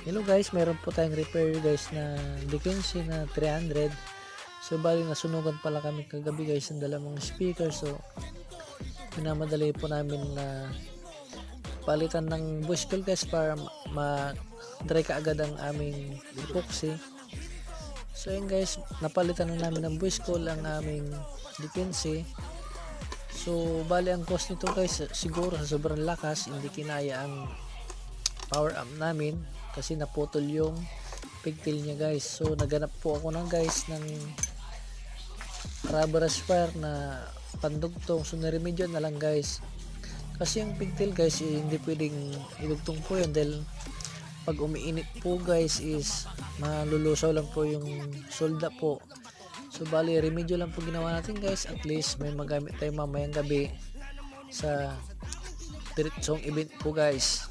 Hello guys, meron po tayong repair guys na Dickensi na 300. So bali nasunugan pala kami kagabi guys ng dalawang speaker. So minamadali po namin na palitan ng voice coil guys para ma-dry kaagad ang aming epoxy. So yun guys, napalitan na namin ng voice coil ang aming Dickensi. So bali ang cost nito guys, siguro sa sobrang lakas hindi kinaya ang power amp namin kasi naputol yung pigtail niya guys. So naganap po ako ng guys ng rubber wire na pandugtong. So naremedyo na lang guys kasi yung pigtail guys hindi pwedeng idugtong po yun dahil pag umiinit po guys is malulusaw lang po yung solda po. So bali remedyo lang po ginawa natin guys, at least may magamit tayo mamayang gabi sa diretsong event po guys.